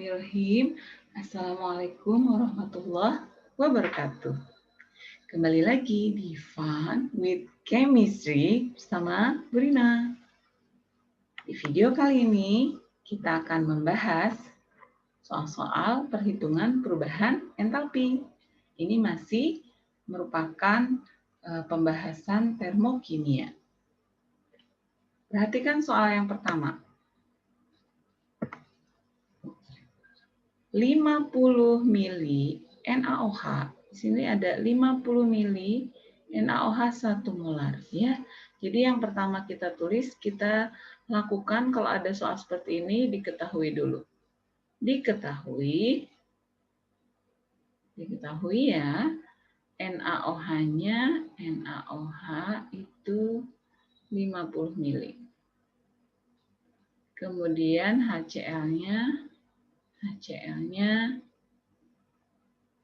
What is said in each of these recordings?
Bismillahirrahmanirrahim. Assalamualaikum warahmatullahi wabarakatuh. Kembali lagi di Fun with Chemistry bersama Bu Rina. Di video kali ini kita akan membahas soal-soal perhitungan perubahan entalpi. Ini masih merupakan pembahasan termokimia. Perhatikan soal yang pertama. 50 mili NaOH. Di sini ada 50 mili NaOH 1 molar ya. Jadi yang pertama kita tulis, kita lakukan kalau ada soal seperti ini diketahui dulu. Diketahui ya, NaOH-nya NaOH itu 50 mili. Kemudian HCl-nya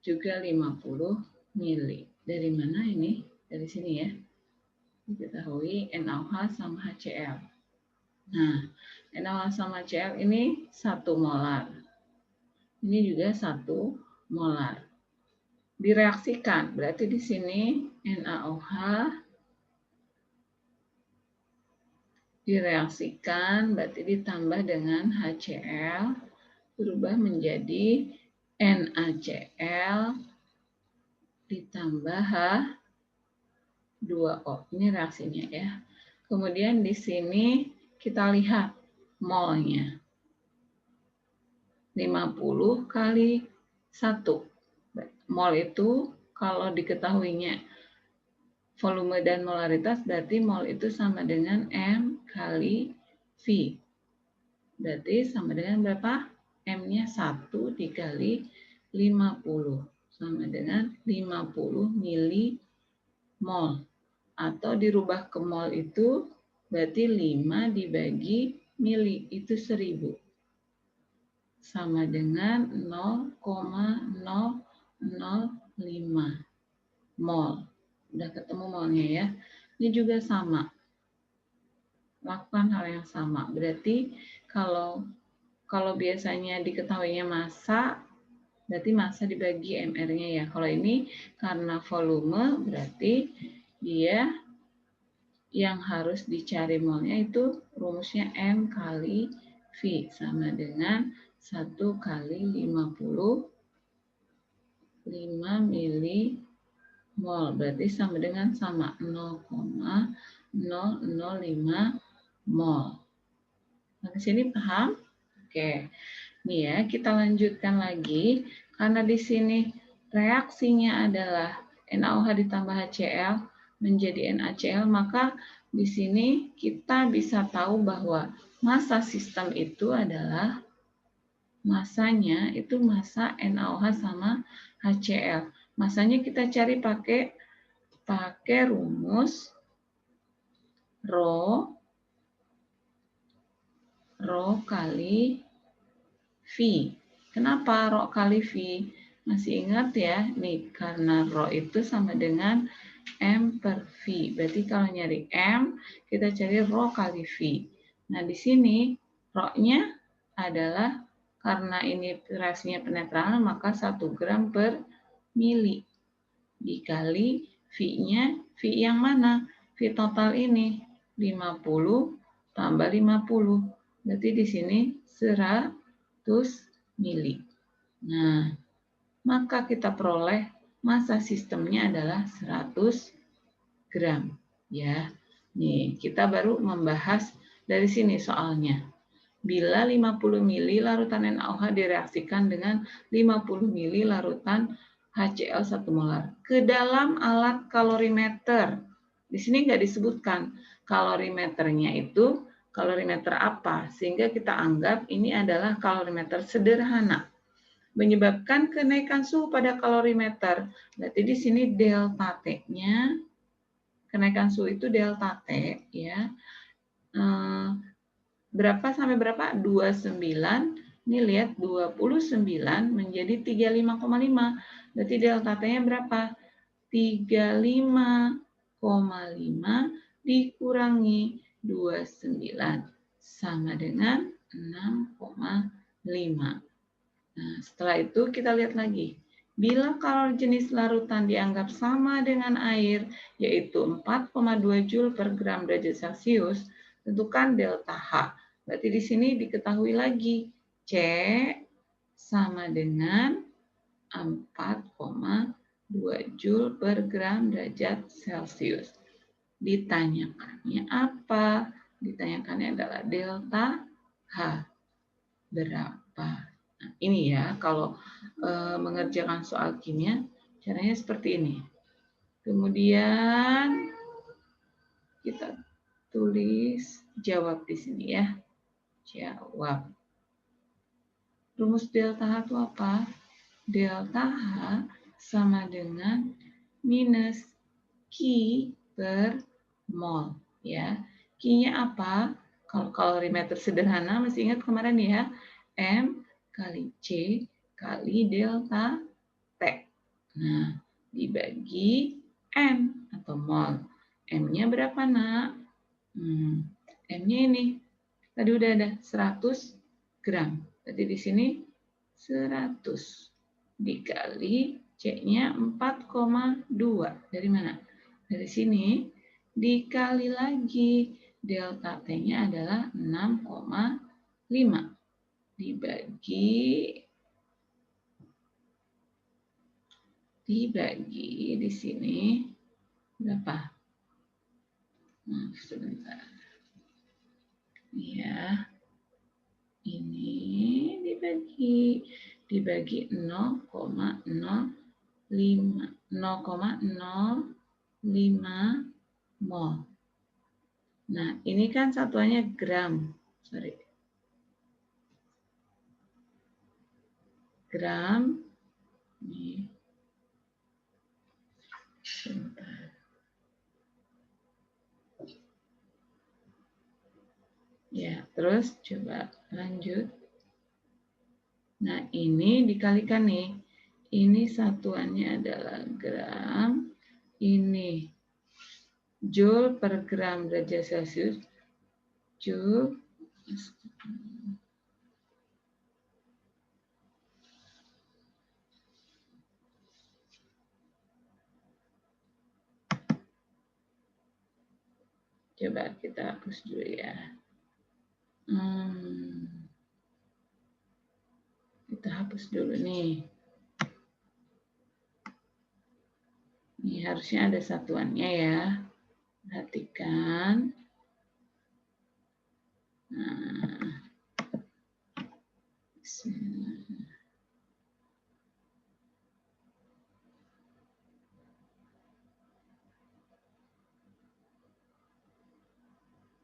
juga 50 mili. Dari mana ini? Dari sini ya. Diketahui NaOH sama HCl. Nah, NaOH sama HCl ini 1 molar. Ini juga 1 molar. Direaksikan, berarti di sini NaOH direaksikan, berarti ditambah dengan HCl, berubah menjadi NaCl ditambah H2O. Ini reaksinya ya. Kemudian di sini kita lihat molnya. 50 kali 1. Mol itu kalau diketahuinya volume dan molaritas, berarti mol itu sama dengan M kali V. Berarti sama dengan berapa? M-nya 1 dikali 50. Sama dengan 50 milimol. Atau dirubah ke mol itu berarti 5 dibagi mili, itu 1000. Sama dengan 0,005 mol. Udah ketemu molnya ya. Ini juga sama. Lakukan hal yang sama. Berarti kalau biasanya diketahuinya massa, berarti massa dibagi MR-nya ya. Kalau ini karena volume, berarti dia yang harus dicari molnya itu rumusnya M kali V. Sama dengan 1 kali 50 5 milimol. Berarti sama dengan 0,005 mol. Sampai sini paham? Oke, nih ya kita lanjutkan lagi. Karena di sini reaksinya adalah NaOH ditambah HCl menjadi NaCl, maka di sini kita bisa tahu bahwa massa sistem itu adalah massanya itu massa NaOH sama HCl. Massanya kita cari pakai rumus Rho kali V. Kenapa Rho kali V? Masih ingat ya? Nih, karena Rho itu sama dengan M per V. Berarti kalau nyari M, kita cari Rho kali V. Nah, di sini Rho-nya adalah, karena ini reaksinya penetralan, maka 1 gram per mili. Dikali V-nya, V yang mana? V total ini, 50 tambah 50. Berarti di sini 100 mili. Nah, maka kita peroleh massa sistemnya adalah 100 gram. Ya, nih kita baru membahas dari sini soalnya. Bila 50 mili larutan NaOH direaksikan dengan 50 mili larutan HCl 1 molar ke dalam alat kalorimeter. Di sini nggak disebutkan kalorimeternya itu kalorimeter apa, sehingga kita anggap ini adalah kalorimeter sederhana. Menyebabkan kenaikan suhu pada kalorimeter. Berarti di sini delta T-nya, kenaikan suhu itu delta T ya. Berapa sampai berapa? 29. Ini lihat 29 menjadi 35,5. Berarti delta T-nya berapa? 35,5 dikurangi 29 sama dengan 6,5. Nah, setelah itu kita lihat lagi. Bila kalor jenis larutan dianggap sama dengan air, yaitu 4,2 Joule per gram derajat Celcius, tentukan delta H. Berarti di sini diketahui lagi, C sama dengan 4,2 Joule per gram derajat Celcius. Ditanyakannya apa? Ditanyakannya adalah delta H. Berapa? Nah, ini ya, kalau mengerjakan soal kimia, caranya seperti ini. Kemudian kita tulis jawab di sini ya. Jawab. Rumus delta H itu apa? Delta H sama dengan minus Q per mol. Ya. Q-nya apa? Kalau kalorimeter sederhana, masih ingat kemarin ya. M kali C kali delta T. Nah, dibagi N atau mol. M-nya berapa, nak? M-nya ini. Tadi udah ada 100 gram. Berarti di sini 100 dikali C-nya 4,2. Dari mana? Dari sini dikali lagi delta T-nya adalah 6,5 dibagi di sini berapa? Nah, sebentar. Ya. Ini dibagi 0,05 mol. Nah, ini kan satuannya gram. Gram. Ini. Sebentar. Ya, terus coba lanjut. Nah, ini dikalikan nih. Ini satuannya adalah gram. Ini Joule per gram derajat Celcius. Joule. Coba kita hapus dulu ya. Kita hapus dulu nih. Ini harusnya ada satuannya ya. Perhatikan. Nah.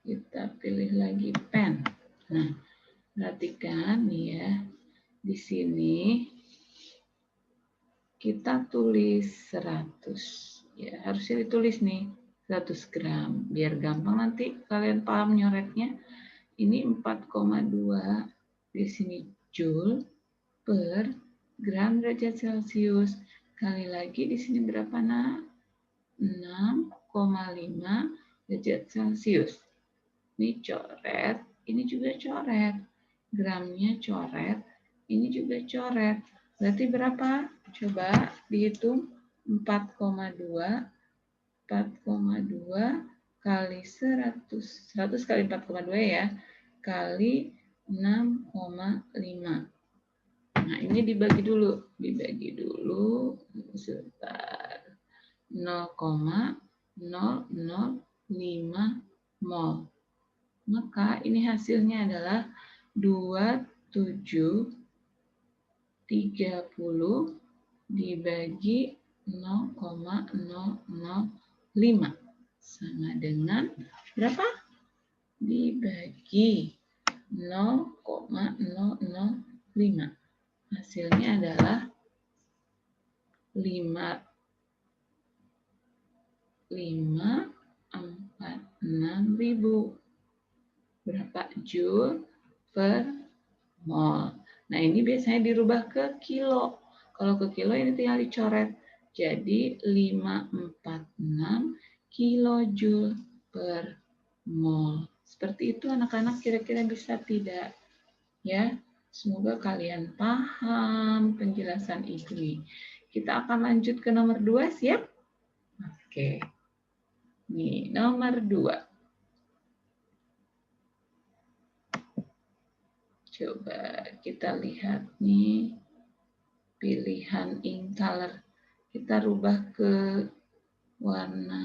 Kita pilih lagi pen. Nah, perhatikan nih ya. Di sini kita tulis 100. Ya, harusnya ditulis nih 100 gram. Biar gampang nanti kalian paham nyoretnya. Ini 4,2 di sini Joule per gram derajat Celcius. Kali lagi di sini berapa, nak? 6,5 derajat Celcius. Ini coret, ini juga coret. Gramnya coret, ini juga coret. Berarti berapa? Coba dihitung. 4,2 kali 100. 100 kali 4,2 ya. Kali 6,5. Nah, ini dibagi dulu. Sebentar. 0,005 mol. Maka ini hasilnya adalah 2730 dibagi 0,005 sama dengan berapa? Dibagi 0,005. Hasilnya adalah 546.000. Berapa Joule per mol. Nah, ini biasanya dirubah ke kilo. Kalau ke kilo ini tinggal dicoret. Jadi 546 kilojoule per mol. Seperti itu anak-anak, kira-kira bisa tidak? Ya. Semoga kalian paham penjelasan ini. Kita akan lanjut ke nomor 2, siap? Oke. Nih, nomor 2. Coba kita lihat nih pilihan ink color. Kita rubah ke warna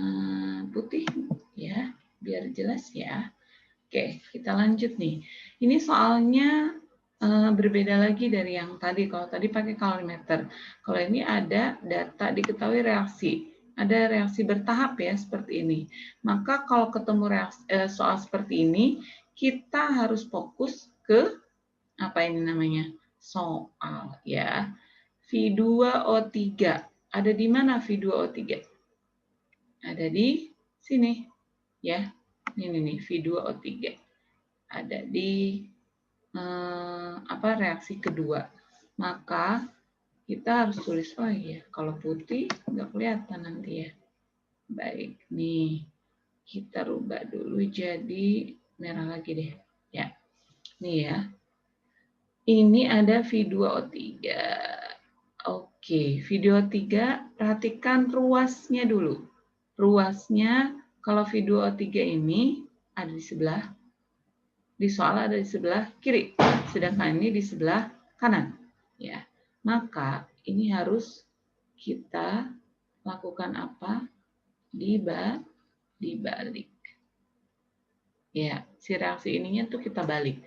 putih ya, biar jelas ya. Oke, kita lanjut nih. Ini soalnya berbeda lagi dari yang tadi. Kalau tadi pakai kalorimeter. Kalau ini ada data diketahui reaksi. Ada reaksi bertahap ya, seperti ini. Maka kalau ketemu reaksi, soal seperti ini, kita harus fokus ke apa ini namanya? Soal ya. V2O3. Ada di mana V2O3? Ada di sini ya. Ini nih V2O3. Ada di reaksi kedua. Maka kita harus tulis, oh iya, kalau putih nggak kelihatan nanti ya. Baik, nih kita rubah dulu jadi merah lagi deh. Ya, nih ya. Ini ada V2O3. Oke, V2O3, perhatikan ruasnya dulu. Ruasnya kalau V2O3 ini ada di sebelah, di soal ada di sebelah kiri, sedangkan ini di sebelah kanan. Ya, maka ini harus kita lakukan apa? Dibalik. Ya, si reaksi ininya tuh kita balik.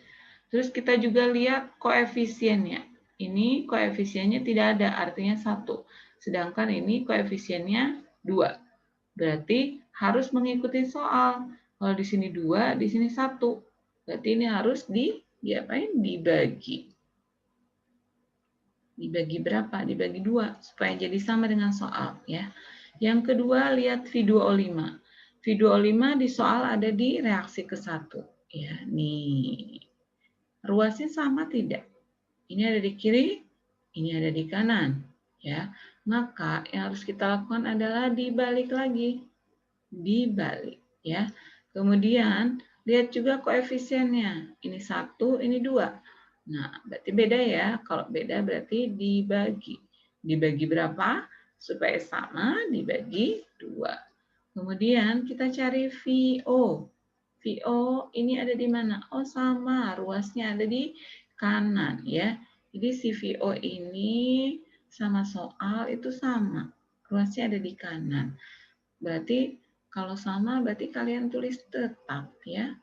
Terus kita juga lihat koefisiennya. Ini koefisiennya tidak ada, artinya 1. Sedangkan ini koefisiennya 2. Berarti harus mengikuti soal. Kalau di sini 2, di sini 1. Berarti ini harus diapain? Dibagi. Dibagi berapa? Dibagi 2 supaya jadi sama dengan soal ya. Yang kedua lihat V2O5. V2O5 di soal ada di reaksi ke-1 ya. Nih. Ruasnya sama tidak? Ini ada di kiri, ini ada di kanan ya. Maka yang harus kita lakukan adalah dibalik lagi. Dibalik ya. Kemudian lihat juga koefisiennya. Ini 1, ini 2. Nah, berarti beda ya. Kalau beda berarti dibagi. Dibagi berapa? Supaya sama, dibagi 2. Kemudian kita cari VO. VO ini ada di mana? Oh, sama. Ruasnya ada di kanan ya. Jadi si VO ini sama soal itu sama. Ruasnya ada di kanan. Berarti kalau sama berarti kalian tulis tetap ya.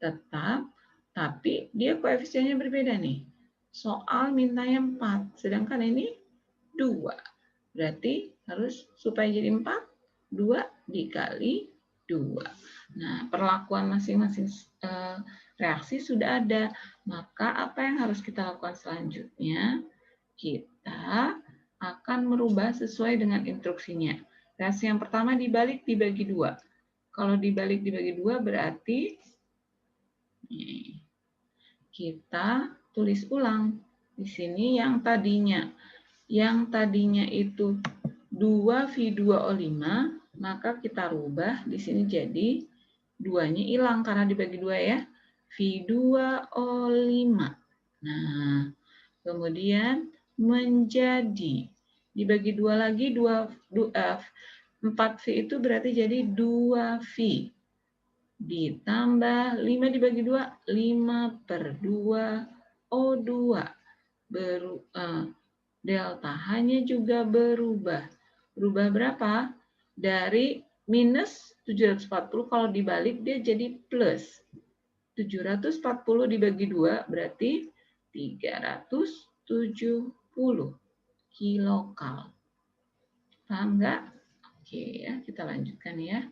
Tetap, tapi dia koefisiennya berbeda nih. Soal mintanya 4, sedangkan ini 2. Berarti harus supaya jadi 4, 2 dikali 2. Nah, perlakuan masing-masing reaksi sudah ada. Maka apa yang harus kita lakukan selanjutnya? Kita akan merubah sesuai dengan instruksinya. Reaksi yang pertama dibalik dibagi 2. Kalau dibalik dibagi 2 berarti kita tulis ulang. Di sini yang tadinya itu 2V2O5, maka kita rubah di sini jadi 2-nya hilang karena dibagi 2 ya. V2O5. Nah, kemudian menjadi dibagi 2 lagi 4V itu berarti jadi 2V ditambah 5 dibagi 2, 5/2 O2. Delta hanya juga berubah. Berubah berapa? Dari minus 740, kalau dibalik dia jadi plus. 740 dibagi 2 berarti 370 kilokal. Paham nggak? Oke ya, kita lanjutkan ya.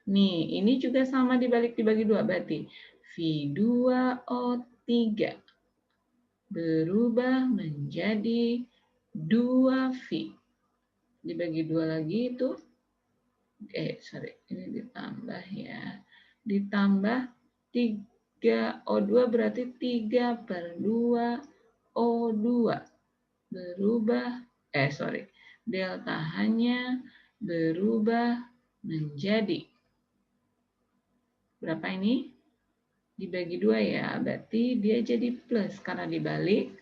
Nih, ini juga sama dibalik dibagi 2, berarti V2O3 berubah menjadi 2V. Dibagi 2 lagi itu, ini ditambah ya. Ditambah 3O2 berarti 3/2 O2. Berubah, delta hanya berubah menjadi berapa ini? dibagi 2 ya, berarti dia jadi plus karena dibalik.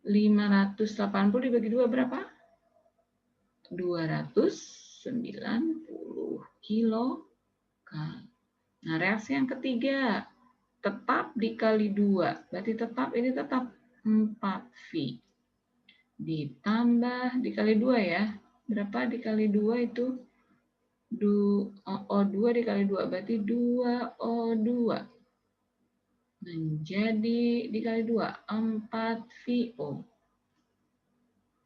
580 dibagi 2 berapa? 290 kilokal. Nah, reaksi yang ketiga, tetap dikali 2. Berarti tetap ini tetap 4V. Ditambah dikali 2 ya. Berapa dikali 2 itu? O2 dikali 2. Berarti 2O2. Menjadi dikali 2, 4VO.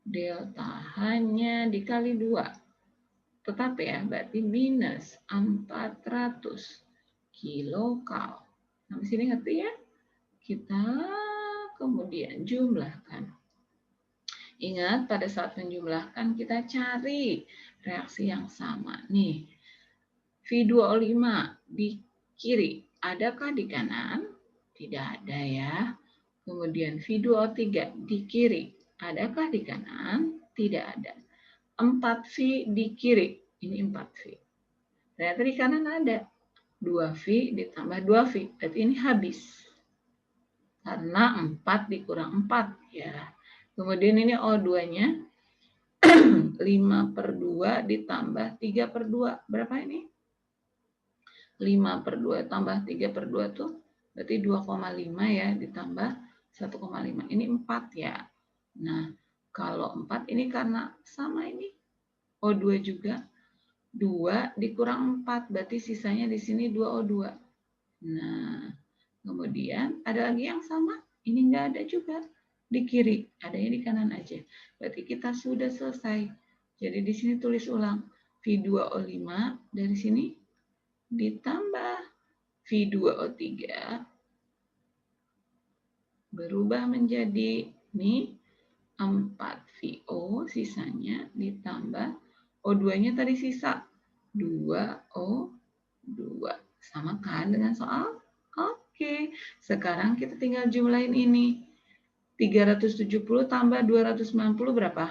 Delta hanya dikali 2. Tetap ya, berarti minus 400 kilokal. Nah, di sini ngerti ya? Kita kemudian jumlahkan. Ingat, pada saat menjumlahkan kita cari reaksi yang sama. Nih, V2O5 di kiri, adakah di kanan? Tidak ada ya. Kemudian V2O3 di kiri, adakah di kanan? Tidak ada. 4V di kiri, ini 4V. Ternyata di kanan ada. 2V ditambah 2V, berarti ini habis. Karena 4 dikurang 4 ya. Kemudian ini O2-nya 5/2 ditambah 3/2. Berapa ini? 5/2 tambah 3/2 tuh berarti 2,5 ya ditambah 1,5. Ini 4 ya. Nah, kalau 4 ini karena sama ini O2 juga. 2 dikurang 4 berarti sisanya di sini 2O2. Nah, kemudian ada lagi yang sama. Ini enggak ada juga di kiri, adanya di kanan aja. Berarti kita sudah selesai. Jadi di sini tulis ulang V2O5 dari sini ditambah V2O3 berubah menjadi ini 4VO sisanya ditambah O2-nya tadi sisa 2O2. Sama kan dengan soal? Oke, sekarang kita tinggal jumlahin ini. 370 tambah 290 berapa?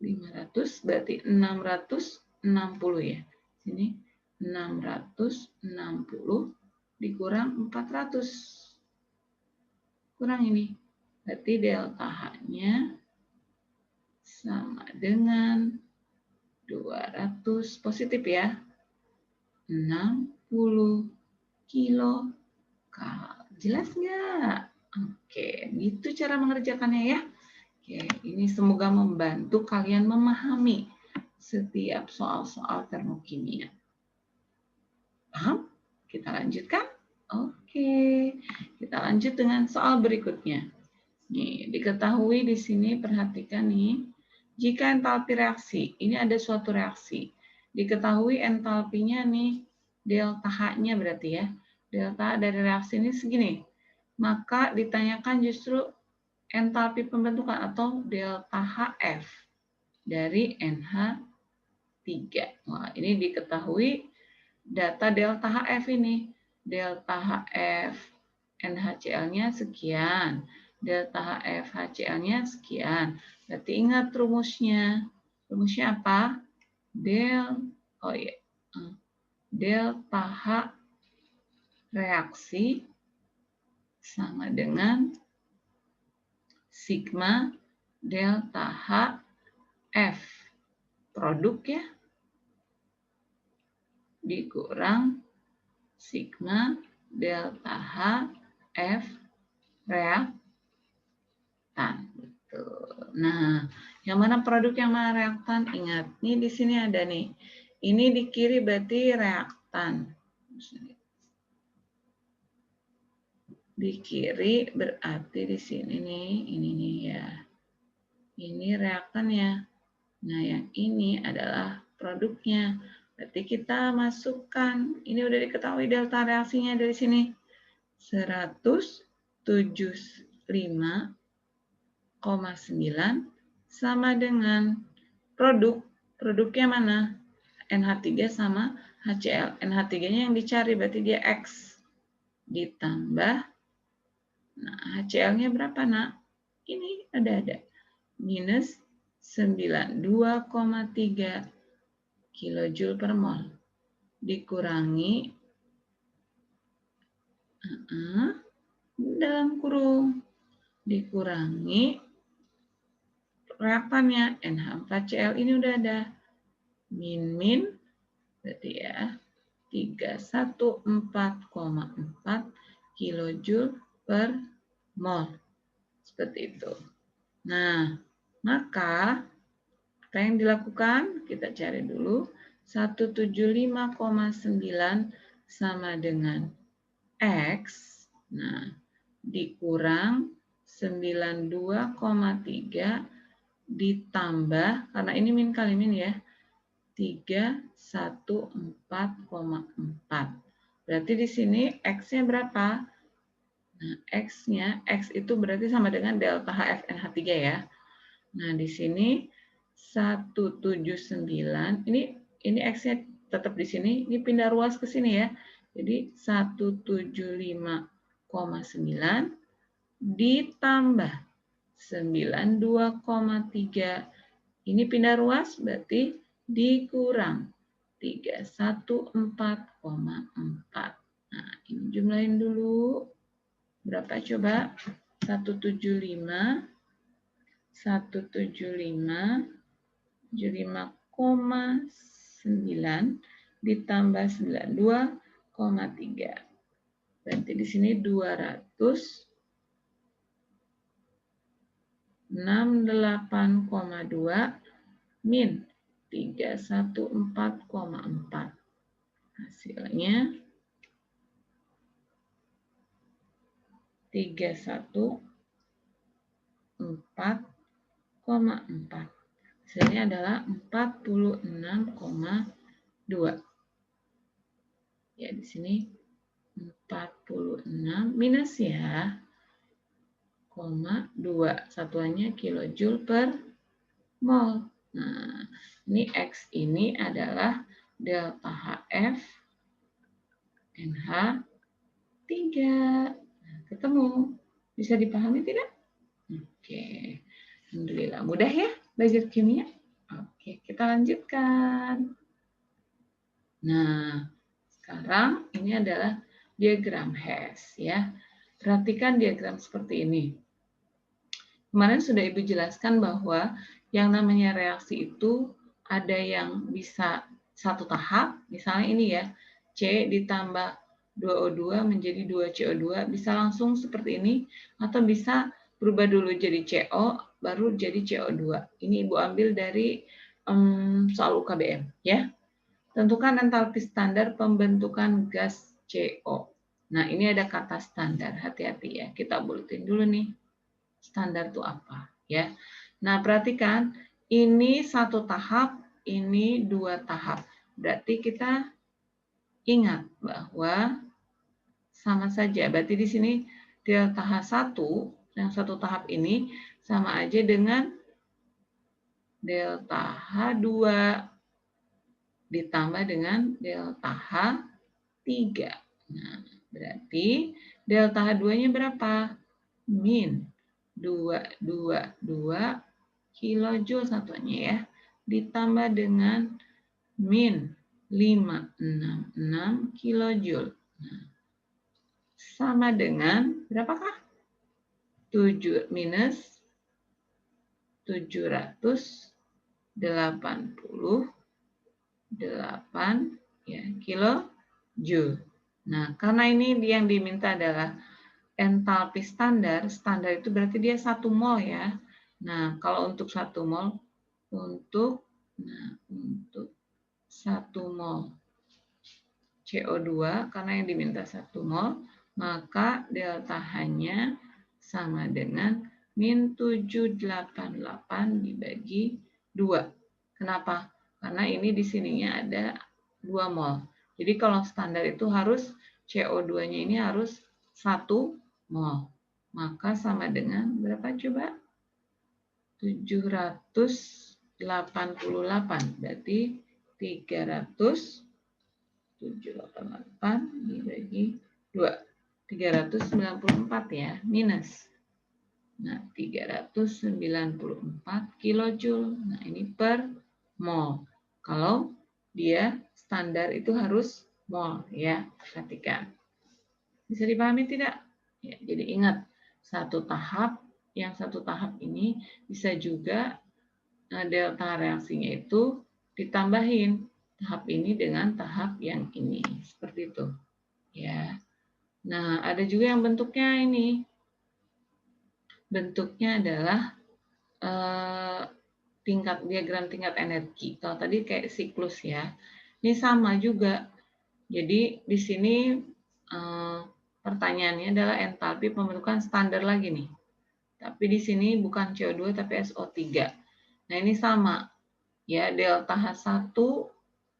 500 berarti 660 ya. Sini 660 dikurang 400. Kurang ini. Berarti delta H-nya sama dengan 200 positif ya. 60 kilokal. Jelas nggak? Oke, gitu cara mengerjakannya ya. Oke, ini semoga membantu kalian memahami setiap soal-soal termokimia. Paham? Kita lanjutkan? Oke, kita lanjut dengan soal berikutnya. Nih, diketahui di sini, perhatikan nih. Jika entalpi reaksi, ini ada suatu reaksi. Diketahui entalpinya nih, delta H-nya berarti ya. Delta dari reaksi ini segini. Maka ditanyakan justru entalpi pembentukan atau delta HF dari NH3. Wah, ini diketahui data delta HF ini. Delta HF NaCl-nya sekian. Delta HF HCl-nya sekian. Berarti ingat rumusnya. Rumusnya apa? Delta H reaksi sama dengan sigma delta HF produk ya dikurang sigma delta HF reaktan. Nah, yang mana produk yang mana reaktan? Ingat, nih di sini ada nih. Ini di kiri berarti reaktan. Di kiri berarti di sini nih, ini nih ya. Ini reaktan ya. Nah, yang ini adalah produknya. Berarti kita masukkan, ini udah diketahui delta reaksinya dari sini. 175,9 sama dengan produknya mana? NH3 sama HCl. NH3-nya yang dicari berarti dia X ditambah, nah HCl-nya berapa nak? Ini ada minus 92,3 kilojoule per mol dikurangi dalam kurung dikurangi reaktannya NH4Cl ini udah ada min berarti ya 314,4 kilojoule per mol. Seperti itu. Nah, maka apa yang dilakukan? Kita cari dulu. 175,9 sama dengan X. Nah, dikurang 92,3 ditambah, karena ini min kali min ya, 314,4. Berarti di sini X-nya berapa? Nah, X itu berarti sama dengan delta HFNH3 ya. Nah, di sini 179, ini X-nya tetap di sini, ini pindah ruas ke sini ya. Jadi 175,9 ditambah 92,3. Ini pindah ruas berarti dikurang 314,4. Nah, ini jumlahin dulu. Berapa coba? 175 75,9 ditambah 92,3. Berarti di sini 268,2 min 314,4. Hasilnya 314,4. Hasilnya adalah 46,2. Ya, di sini 46 minus ya, 2. Satuannya kilojoule per mol. Nah, ini X ini adalah delta HF NH3. Nah, ketemu. Bisa dipahami tidak? Oke. Alhamdulillah. Mudah ya belajar kimia? Oke, kita lanjutkan. Nah, sekarang ini adalah diagram Hess ya. Perhatikan diagram seperti ini. Kemarin sudah Ibu jelaskan bahwa yang namanya reaksi itu ada yang bisa satu tahap, misalnya ini ya, C ditambah 2O2 menjadi 2CO2, bisa langsung seperti ini, atau bisa berubah dulu jadi CO, baru jadi CO2. Ini Ibu ambil dari soal UKBM ya. Tentukan entalpi standar pembentukan gas CO. Nah, ini ada kata standar, hati-hati ya. Kita buletin dulu nih. Standar itu apa ya? Nah, perhatikan ini satu tahap, ini 2 tahap. Berarti kita ingat bahwa sama saja. Berarti di sini delta H1 yang satu tahap ini sama aja dengan delta H2 ditambah dengan delta H3. Nah, berarti delta H2-nya berapa? Min 222 kilojoule satuannya ya, ditambah dengan min 566 kilojoule. Nah, sama dengan berapakah? 7 minus 788 ya, kilojoule. Nah, karena ini yang diminta adalah entalpi standar, standar itu berarti dia 1 mol ya. Nah, kalau untuk 1 mol, untuk 1 mol CO2, karena yang diminta 1 mol, maka delta H-nya sama dengan min 788 dibagi 2. Kenapa? Karena ini di sininya ada 2 mol. Jadi kalau standar itu harus CO2-nya ini harus 1 mol. Maka sama dengan berapa coba? 788. Berarti 388 dibagi 2. 394 ya, minus. Nah, 394 kilojoule. Nah, ini per mol. Kalau dia standar itu harus mol ya, perhatikan. Bisa dipahami tidak? Ya, jadi ingat, yang satu tahap ini bisa juga delta reaksinya itu ditambahin tahap ini dengan tahap yang ini. Seperti itu. Ya. Nah, ada juga yang bentuknya ini. Bentuknya adalah diagram tingkat energi. Kalau tadi kayak siklus ya. Ini sama juga. Jadi di sini pertanyaannya adalah entalpi pembentukan standar lagi nih. Tapi di sini bukan CO2 tapi SO3. Nah, ini sama. Ya, delta H1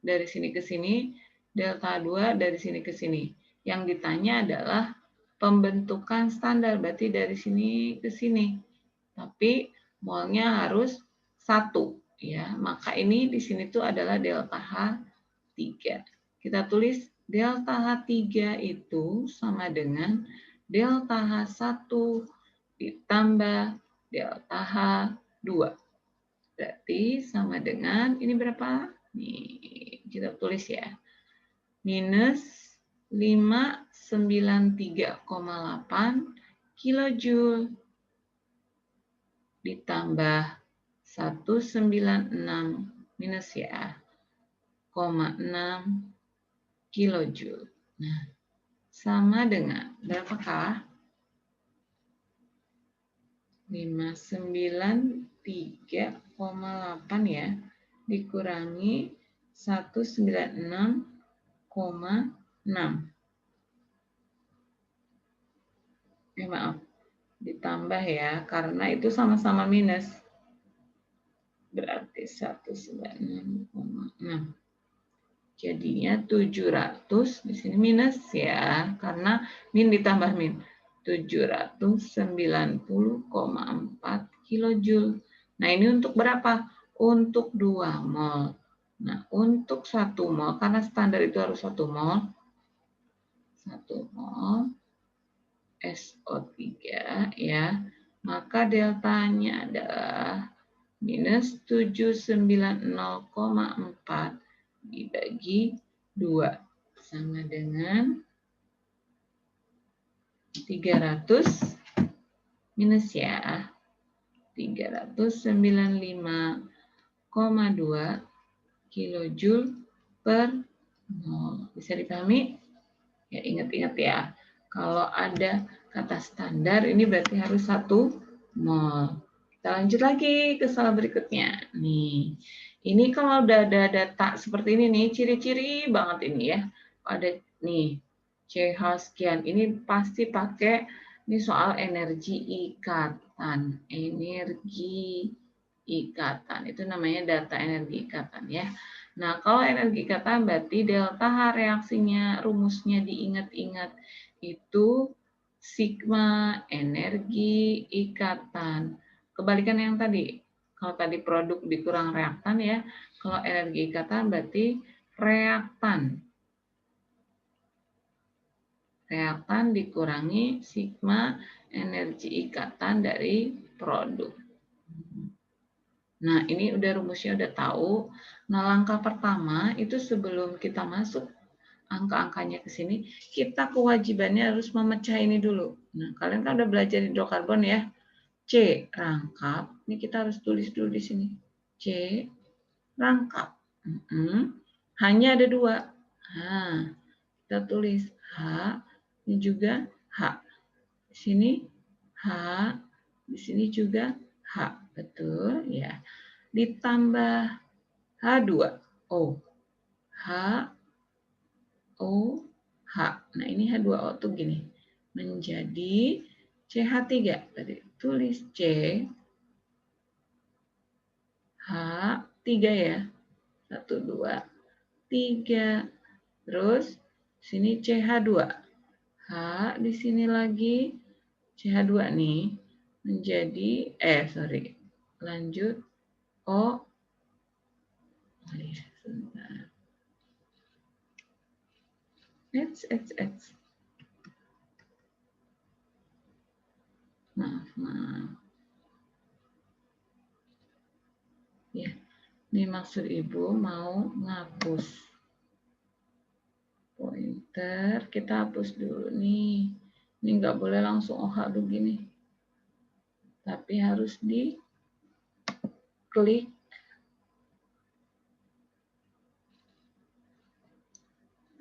dari sini ke sini, delta 2 dari sini ke sini. Yang ditanya adalah pembentukan standar, berarti dari sini ke sini. Tapi molnya harus 1, ya. Maka ini di sini tuh adalah delta H3. Kita tulis delta H3 itu sama dengan delta H1 ditambah delta H2. Berarti sama dengan, ini berapa? Nih, kita tulis ya. Minus 593,8 kilojoule ditambah 196 minus ya, 0,6 kilojoule. Nah, sama dengan berapakah? 593,8 ya, dikurangi 196,6. Maaf, ditambah ya, karena itu sama-sama minus. Berarti 196,6. Jadinya 700, di sini minus ya, karena min ditambah min. 790,4 kilojoule. Nah, ini untuk berapa? Untuk 2 mol. Nah, untuk 1 mol, karena standar itu harus 1 mol. 1 mol SO3 ya. Maka deltanya adalah minus 790,4 dibagi 2 sama dengan 300 minus ya, 395,2 kilojoule per mol. Bisa dipahami? Ya, ingat-ingat ya. Kalau ada kata standar, ini berarti harus 1 mol. Kita lanjut lagi ke soal berikutnya. Nih, ini kalau udah ada data seperti ini nih, ciri-ciri banget ini ya. Ada nih, CH sekian. Ini pasti pakai ini soal energi ikatan. Energi ikatan. Itu namanya data energi ikatan ya. Nah, kalau energi ikatan berarti delta H reaksinya, rumusnya diingat-ingat. Itu sigma energi ikatan. Kebalikan yang tadi. Kalau tadi produk dikurang reaktan ya. Kalau energi ikatan berarti reaktan. Reaktan dikurangi sigma energi ikatan dari produk. Nah, ini udah rumusnya udah tahu. Nah, langkah pertama itu sebelum kita masuk angka-angkanya ke sini, kita kewajibannya harus memecah ini dulu. Nah, kalian kan udah belajar hidrokarbon ya. C, rangkap. Ini kita harus tulis dulu di sini. C, rangkap. Hanya ada 2. Nah, kita tulis H, ini juga H. Di sini H, di sini juga H. Betul ya. Ditambah H2O. H, O, H. Nah, ini H2O tuh gini. Menjadi CH3. Tadi tulis C, H3 ya. 1, 2, 3. Terus sini CH2. H di sini lagi CH2 nih menjadi lanjut O. Sebentar. Maaf. Ya, ini maksud Ibu mau ngapus pointer, kita hapus dulu nih. Ini nggak boleh langsung OH begini. Tapi harus diklik.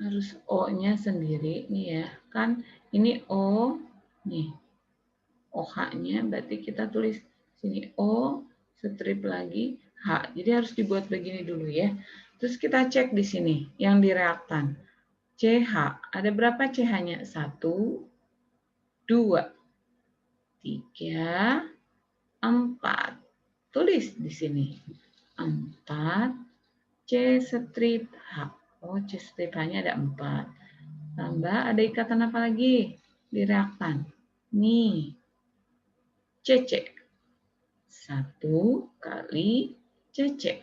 Harus O-nya sendiri nih ya. Kan ini O, nih. OH-nya berarti kita tulis sini O, strip lagi H. Jadi harus dibuat begini dulu ya. Terus kita cek di sini yang di reaktan. CH, ada berapa CH-nya? 1, 2, 3, 4. Tulis di sini. 4, C strip H. Oh, C strip H-nya ada 4. Tambah ada ikatan apa lagi? Di reaktan. Nih. CC. 1 kali CC.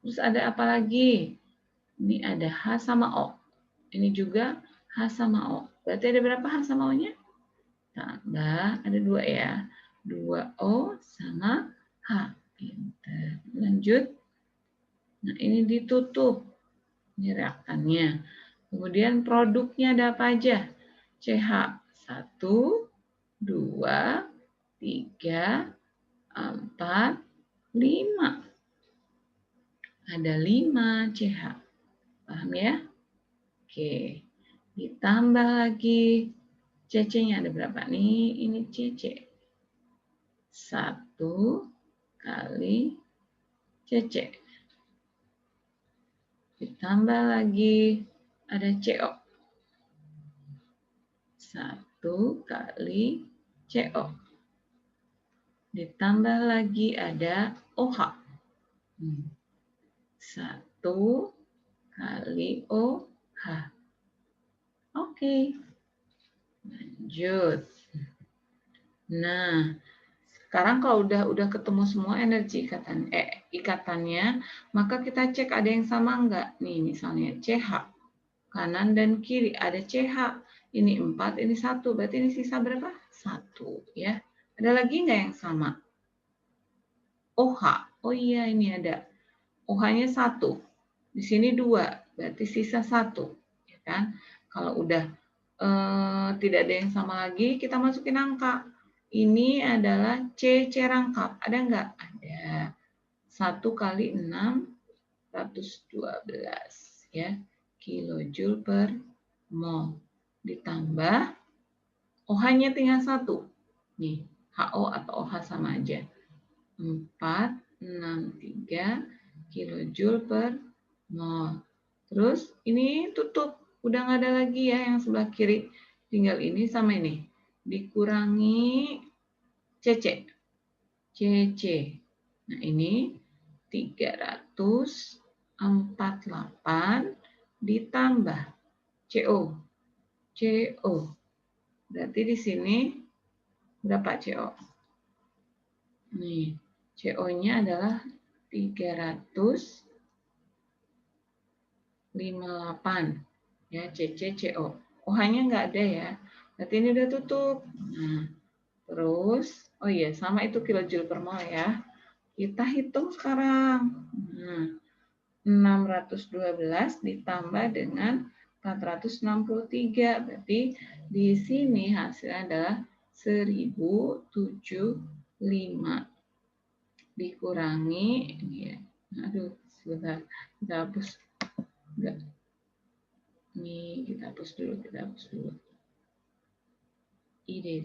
Terus ada apa lagi? Ini ada H sama O. Ini juga H sama O. Berarti ada berapa H sama O-nya? Tambah, ada 2 ya. 2O sama H. Pinter. Lanjut. Nah, ini ditutup. Ini reaktannya. Kemudian produknya ada apa aja? CH. 1, 2, 3, 4, 5. Ada 5 CH. Paham ya? Oke. Ditambah lagi. CC-nya ada berapa nih? Ini CC. 1 kali CC. Ditambah lagi ada CO. 1 kali CO. Ditambah lagi ada OH. 1 kali OH. Oke. Lanjut. Nah, sekarang kalau udah ketemu semua energi ikatannya, maka kita cek ada yang sama enggak. Nih misalnya CH. Kanan dan kiri ada CH. Ini 4, ini 1. Berarti ini sisa berapa? 1 ya. Ada lagi enggak yang sama? OH. Oh iya ini ada. OH-nya 1. Di sini 2. Berarti sisa 1. Ya kan? Kalau udah tidak ada yang sama lagi, kita masukin angka. Ini adalah C rangkap. Ada enggak? Ada. 1 kali 6, 112 ya. Kilojoule per mol. Ditambah OH-nya tinggal 1. Nih, HO atau OH sama aja. 463 kilojoule per mol. Terus ini tutup. Udah nggak ada lagi ya yang sebelah kiri. Tinggal ini sama ini. Dikurangi CC. CC. Nah ini 348 ditambah CO. CO. Berarti di sini berapa CO? Nih, CO-nya adalah 358. Ya, CC, CO. OH-nya nggak ada ya. Berarti ini udah tutup. Nah, terus, oh iya, sama itu kilojoule per mol ya. Kita hitung sekarang. Nah, 612 ditambah dengan 463. Berarti di sini hasilnya adalah 1075 dikurangi ini ya. Aduh, sebentar. Kita hapus. Enggak. Ini kita hapus dulu, Ini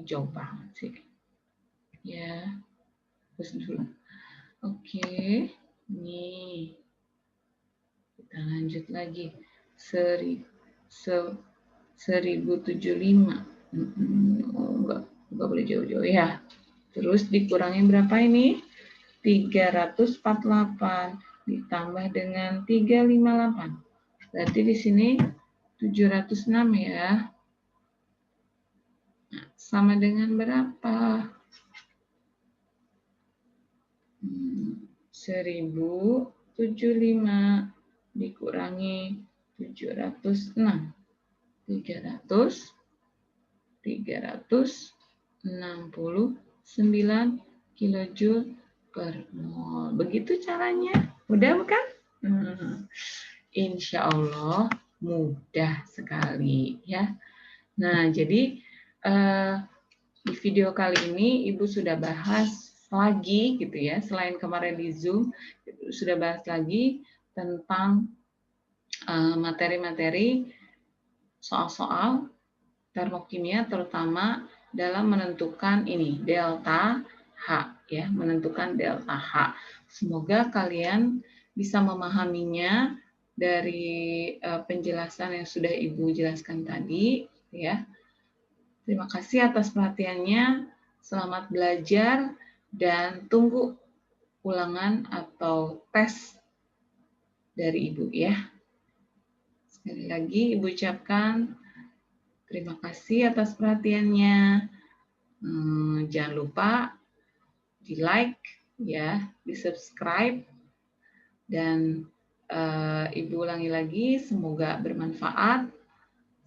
jauh banget sih. Ya, hapus dulu. Oke. Nih. Kita lanjut lagi. 1075. Enggak boleh jauh-jauh ya. Terus dikurangi berapa ini? 348 ditambah dengan 358. Berarti di sini 706 ya. Nah, sama dengan berapa? 1075 dikurangi 706. 369 kilojoule per mol. Begitu caranya. Mudah bukan? insya Allah mudah sekali ya. Nah, jadi di video kali ini Ibu sudah bahas lagi gitu ya, selain kemarin di Zoom, sudah bahas lagi tentang materi-materi soal-soal termokimia, terutama dalam menentukan ini delta H ya, menentukan delta H. Semoga kalian bisa memahaminya dari penjelasan yang sudah Ibu jelaskan tadi ya. Terima kasih atas perhatiannya. Selamat belajar dan tunggu ulangan atau tes dari Ibu ya. Sekali lagi Ibu ucapkan terima kasih atas perhatiannya. Jangan lupa di like ya, di subscribe, dan Ibu ulangi lagi, semoga bermanfaat.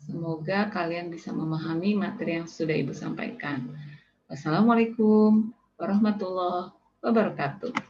Semoga kalian bisa memahami materi yang sudah Ibu sampaikan. Wassalamualaikum warahmatullahi wabarakatuh.